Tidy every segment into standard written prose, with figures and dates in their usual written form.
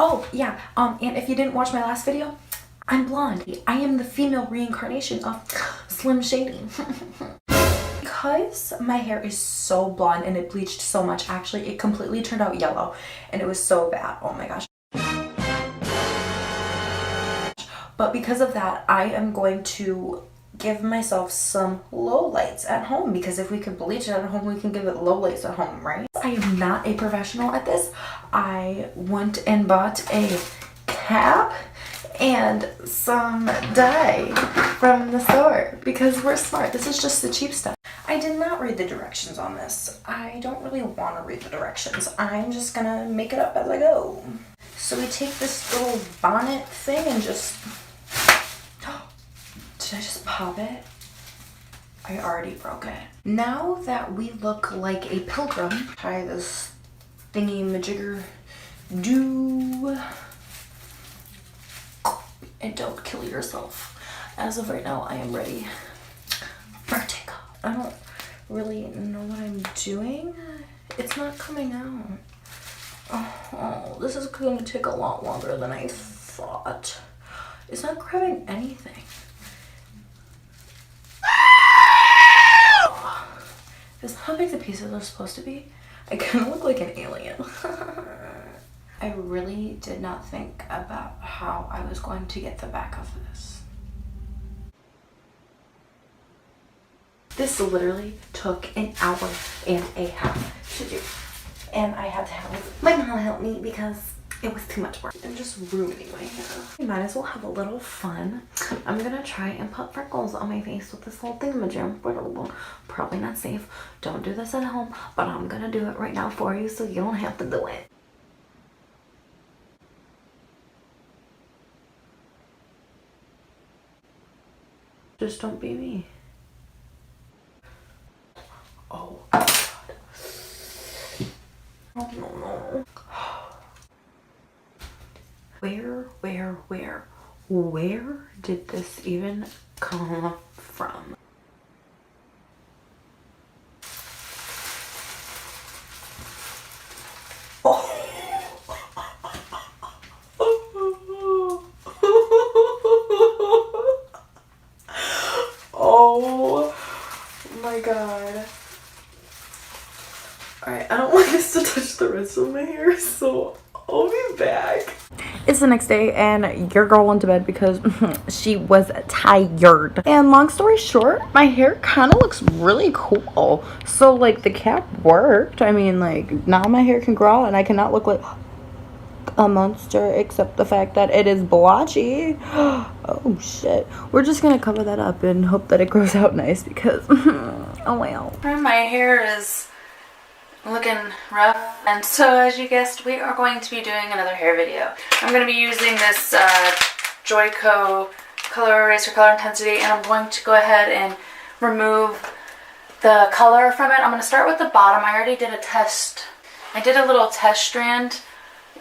Oh, yeah, and if you didn't watch my last video, I'm blonde. I am the female reincarnation of Slim Shady. Because my hair is so blonde and it bleached so much, actually, it completely turned out yellow, and it was so bad. Oh my gosh. But because of that, I am going to give myself some lowlights at home, because if we can bleach it at home, we can give it lowlights at home, right? I am not a professional at this. I went and bought a cap and some dye from the store because we're smart. This is just the cheap stuff. I did not read the directions on this. I don't really want to read the directions. I'm just gonna make it up as I go. So we take this little bonnet thing and just... Did I just pop it? I already broke it. Now that we look like a pilgrim, try this thingy majigger do. And don't kill yourself. As of right now, I am ready for takeoff. I don't really know what I'm doing. It's not coming out. Oh, this is going to take a lot longer than I thought. It's not grabbing anything. Is how big the pieces are supposed to be? I kind of look like an alien. I really did not think about how I was going to get the back of this. This literally took an hour and a half to do. And I had to have my mom help me because it was too much work. I'm just ruining my hair. I might as well have a little fun. I'm gonna try and put freckles on my face with this little thingamajig. Probably not safe. Don't do this at home, but I'm gonna do it right now for you so you don't have to do it. Just don't be me. Oh God. Oh no. Where did this even come from? Oh. Oh my God. Alright, I don't want this to touch the rest of my hair, so I'll be back. It's the next day and your girl went to bed because she was tired. And long story short, my hair kind of looks really cool. So like the cap worked. I mean, like now my hair can grow and I cannot look like a monster, except the fact that it is blotchy. Oh shit. We're just gonna cover that up and hope that it grows out nice because oh well. My hair is looking rough, and so as you guessed, we are going to be doing another hair video. I'm going to be using this Joico color eraser, color intensity, and I'm going to go ahead and remove the color from it. I'm going to start with the bottom. I already did a test. I did a little test strand,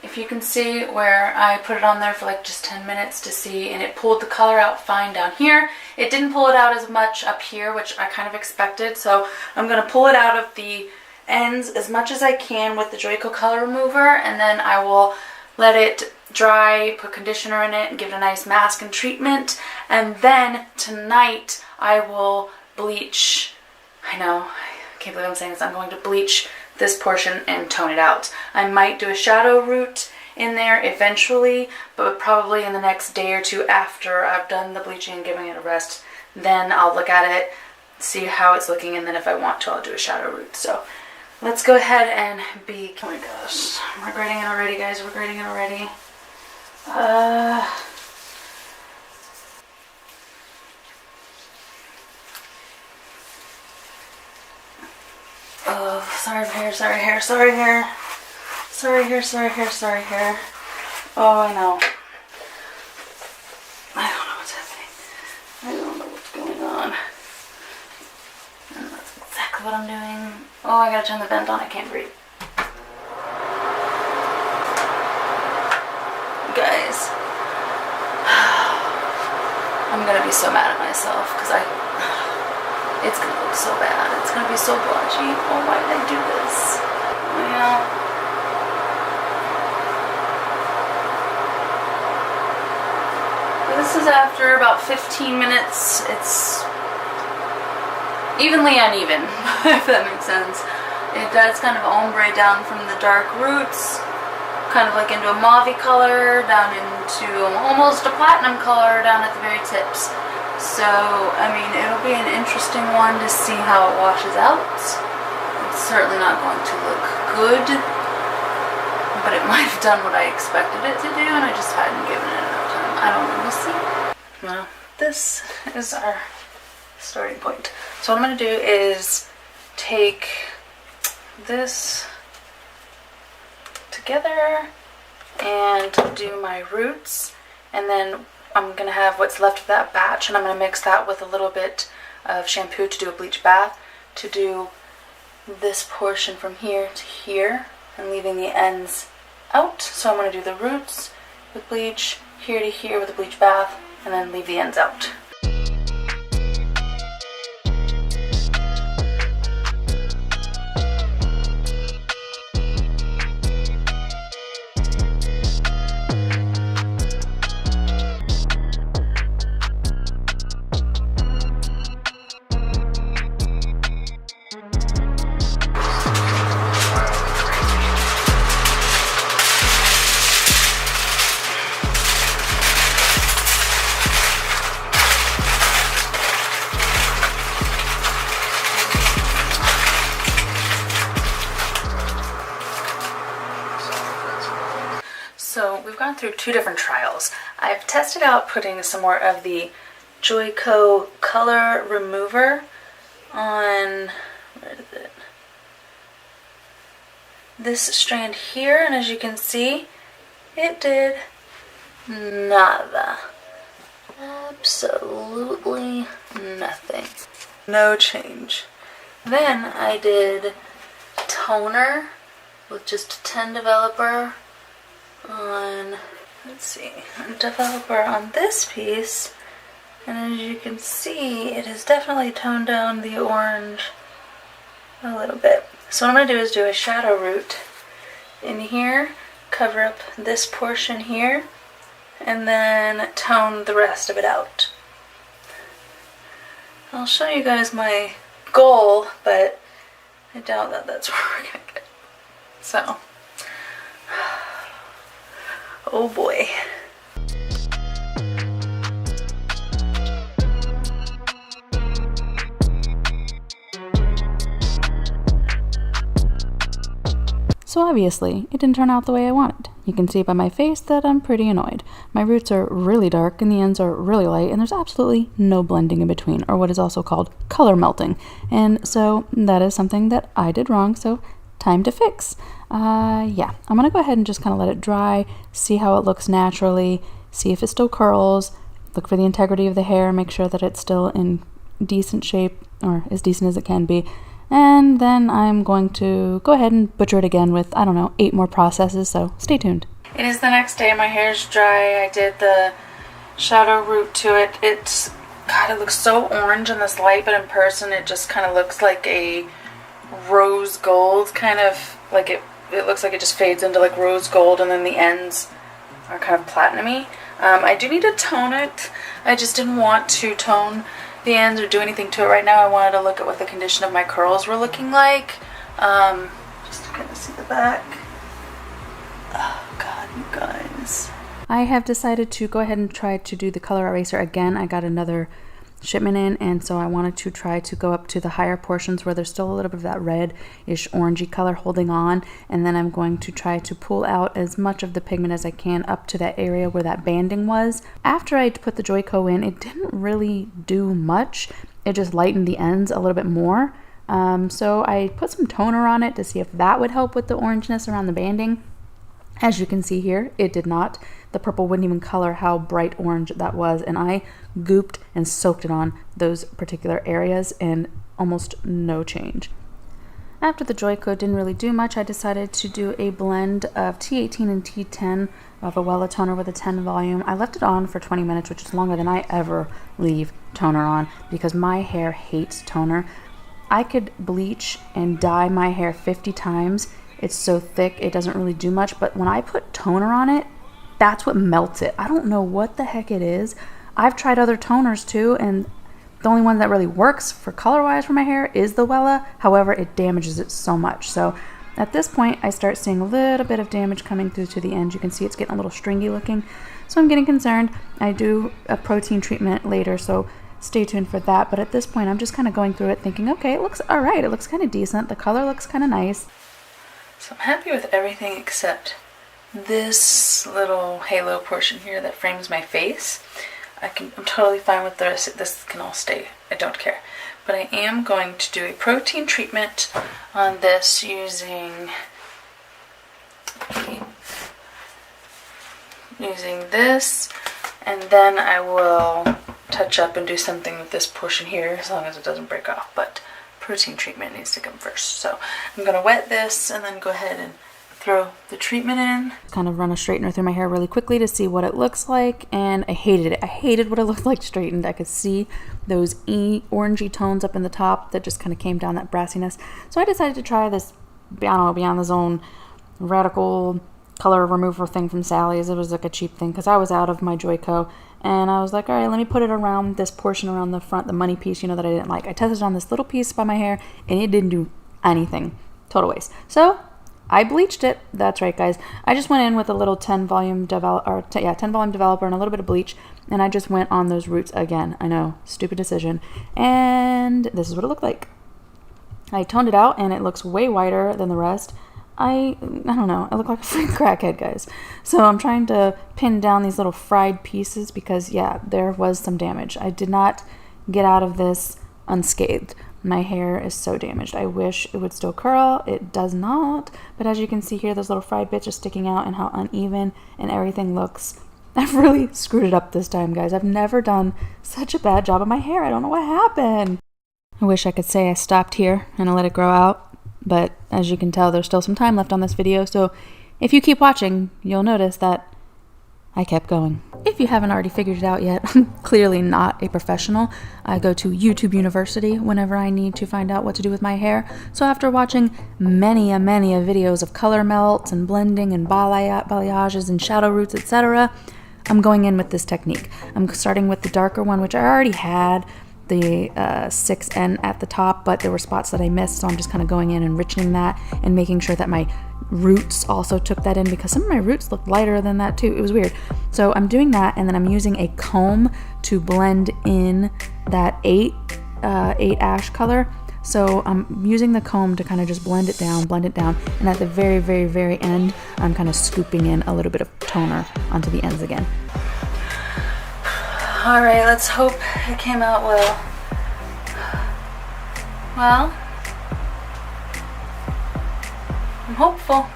if you can see, where I put it on there for like just 10 minutes to see, and it pulled the color out fine down here. It didn't pull it out as much up here, which I kind of expected, so I'm going to pull it out of the ends as much as I can with the Joico color remover, and then I will let it dry, put conditioner in it, and give it a nice mask and treatment. And then tonight I will bleach. I know, I can't believe I'm saying this. I'm going to bleach this portion and tone it out. I might do a shadow root in there eventually, but probably in the next day or two after I've done the bleaching and giving it a rest. Then I'll look at it, see how it's looking, and then if I want to, I'll do a shadow root. So let's go ahead and be... Oh my gosh, I'm regretting it already, guys. Regretting it already. Oh, sorry hair, sorry hair, sorry hair. Sorry hair, sorry hair, sorry hair. Oh, I know. I don't know what's happening. I don't know what's going on. And that's exactly what I'm doing. Oh, I gotta turn the vent on. I can't breathe. Guys, I'm gonna be so mad at myself because it's gonna look so bad. It's gonna be so blotchy. Oh, why did I do this? Yeah. this is after about 15 minutes. It's evenly uneven, if that makes sense. It does kind of ombre down from the dark roots, kind of like into a mauve color, down into almost a platinum color down at the very tips. So, I mean, it'll be an interesting one to see how it washes out. It's certainly not going to look good, but it might have done what I expected it to do, and I just hadn't given it enough time. I don't know, we'll see. Well, this is our starting point. So what I'm going to do is take this together and do my roots, and then I'm going to have what's left of that batch, and I'm going to mix that with a little bit of shampoo to do a bleach bath, to do this portion from here to here, and leaving the ends out. So I'm going to do the roots with bleach, here to here with a bleach bath, and then leave the ends out. So we've gone through 2 different trials. I've tested out putting some more of the Joico color remover on, where is it? This strand here, and as you can see, it did nada. Absolutely nothing. No change. Then I did toner with just 10 developer on, let's see, a developer on this piece, and as you can see, it has definitely toned down the orange a little bit. So what I'm going to do is do a shadow root in here, cover up this portion here, and then tone the rest of it out. I'll show you guys my goal, but I doubt that that's where we're going to get. So, oh boy. So obviously, it didn't turn out the way I wanted. You can see by my face that I'm pretty annoyed. My roots are really dark and the ends are really light, and there's absolutely no blending in between, or what is also called color melting. And so that is something that I did wrong, so time to fix. Yeah, I'm gonna go ahead and just kind of let it dry, see how it looks naturally, see if it still curls, look for the integrity of the hair, make sure that it's still in decent shape, or as decent as it can be. And then I'm going to go ahead and butcher it again with, I don't know, 8 more processes, so stay tuned. It is the next day, my hair's dry, I did the shadow root to it. It's, God, it looks so orange in this light, but in person it just kind of looks like a rose gold, kind of, like it looks like it just fades into like rose gold, and then the ends are kind of platinum-y. I do need to tone it. I just didn't want to tone the ends or do anything to it right now. I wanted to look at what the condition of my curls were looking like. Just to kind of see the back. Oh God, you guys. I have decided to go ahead and try to do the color eraser again. I got another shipment in, and so I wanted to try to go up to the higher portions where there's still a little bit of that reddish orangey color holding on, and then I'm going to try to pull out as much of the pigment as I can up to that area where that banding was. After I put the Joico in, it didn't really do much. It just lightened the ends a little bit more. So I put some toner on it to see if that would help with the orangeness around the banding. As you can see here, it did not. The purple wouldn't even color how bright orange that was, and I gooped and soaked it on those particular areas, and almost no change. After the Joico didn't really do much, I decided to do a blend of T18 and T10 of a Wella toner with a 10 volume. I left it on for 20 minutes, which is longer than I ever leave toner on, because my hair hates toner. I could bleach and dye my hair 50 times. It's so thick, it doesn't really do much, but when I put toner on it, that's what melts it. I don't know what the heck it is, I've tried other toners too, and the only one that really works for color-wise for my hair is the Wella. However, it damages it so much. So at this point, I start seeing a little bit of damage coming through to the end. You can see it's getting a little stringy looking. So I'm getting concerned. I do a protein treatment later, so stay tuned for that. But at this point, I'm just kind of going through it thinking, okay, it looks all right. It looks kind of decent. The color looks kind of nice. So I'm happy with everything except this little halo portion here that frames my face. I'm totally fine with the rest. This can all stay. I don't care. But I am going to do a protein treatment on this using this, and then I will touch up and do something with this portion here as long as it doesn't break off. But protein treatment needs to come first. So I'm going to wet this and then go ahead and throw the treatment in. Kind of run a straightener through my hair really quickly to see what it looks like, and I hated it. I hated what it looked like straightened. I could see those orangey tones up in the top that just kind of came down, that brassiness. So I decided to try this, I don't know, Beyond the Zone radical color remover thing from Sally's. It was like a cheap thing because I was out of my Joico, and I was like, all right, let me put it around this portion around the front, the money piece, you know, that I didn't like. I tested on this little piece by my hair, and it didn't do anything. Total waste. So I bleached it. That's right, guys. I just went in with a little 10 volume developer and a little bit of bleach, and I just went on those roots again. I know, stupid decision. And this is what it looked like. I toned it out, and it looks way whiter than the rest. I don't know. I look like a freaking crackhead, guys. So I'm trying to pin down these little fried pieces because, yeah, there was some damage. I did not get out of this unscathed. My hair is so damaged. I wish it would still curl. It does not. But as you can see here, those little fried bits are sticking out and how uneven and everything looks. I've really screwed it up this time, guys. I've never done such a bad job of my hair. I don't know what happened. I wish I could say I stopped here and I let it grow out. But as you can tell, there's still some time left on this video. So if you keep watching, you'll notice that I kept going. If you haven't already figured it out yet, I'm clearly not a professional. I go to YouTube University whenever I need to find out what to do with my hair. So after watching many videos of color melts and blending and balayages and shadow roots, etc., I'm going in with this technique. I'm starting with the darker one, which I already had, the 6N at the top, but there were spots that I missed, so I'm just kind of going in and enriching that and making sure that my roots also took that in, because some of my roots looked lighter than that too. It was weird. So I'm doing that, and then I'm using a comb to blend in that 8 ash color. So I'm using the comb to kind of just blend it down, and at the very end, I'm kind of scooping in a little bit of toner onto the ends again. All right, let's hope it came out well. Well, I'm hopeful.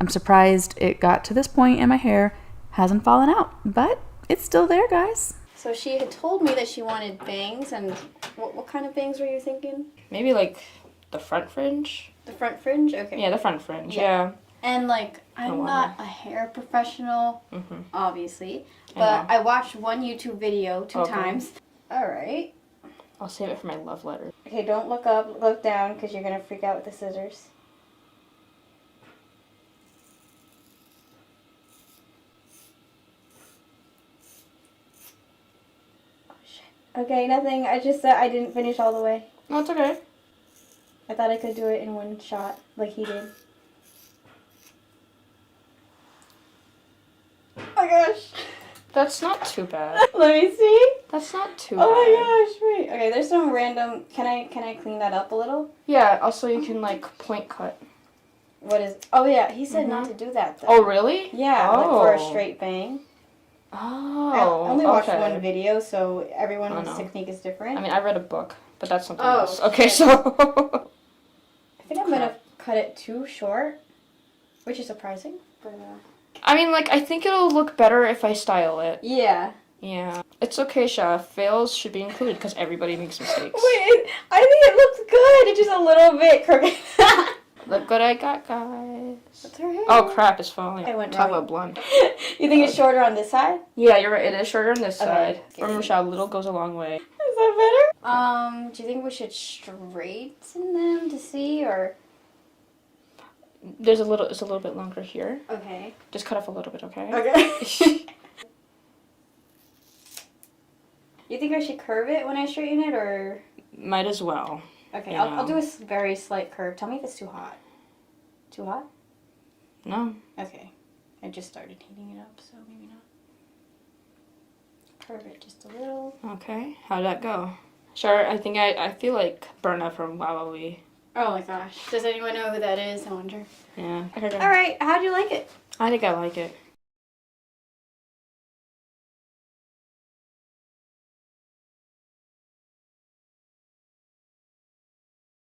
I'm surprised it got to this point and my hair hasn't fallen out, but it's still there, guys. So she had told me that she wanted bangs, and what kind of bangs were you thinking? Maybe like the front fringe. The front fringe? Okay. Yeah, the front fringe, yeah. And like, I'm not a hair professional, obviously, but I watched one YouTube video 2 times. All right. I'll save it for my love letter. Okay, don't look up, look down, because you're going to freak out with the scissors. Oh, shit. Okay, nothing. I just said I didn't finish all the way. No, it's okay. I thought I could do it in one shot, like he did. Oh my gosh. That's not too bad. Let me see. That's not too bad. Oh my gosh, wait. Okay, there's some random... Can I clean that up a little? Yeah, also you can like point cut. What is... Oh yeah, he said not to do that though. Oh really? Yeah, like for a straight bang. Oh, I only watched one video, so everyone's technique is different. I mean, I read a book, but that's something else. Okay, so... I think I'm gonna cut it too short, which is surprising, but I mean, like, I think it'll look better if I style it. yeah. Yeah. It's okay, Sha. Fails should be included because everybody makes mistakes. Wait, I think it looks good. It's just a little bit crooked. Look what I got, guys. That's her hair. Oh, crap, it's falling. I went Talk wrong. about blonde. You think it's shorter on this side? Yeah, you're right. It is shorter on this side. Okay. Remember, Sha, little goes a long way. Is that better? Do you think we should straighten them to see, or? It's a little bit longer here. Okay. Just cut off a little bit, okay? Okay. You think I should curve it when I straighten it, or? Might as well. Okay, You I'll know. do a very slight curve. Tell me if it's too hot. Too hot? No. Okay. I just started heating it up, so maybe not. Curve it just a little. Okay. How'd that go? Sure. I feel like Berna from Wawawi. Oh my gosh. Does anyone know who that is? I wonder. Yeah. Alright, how'd you like it? I think I like it.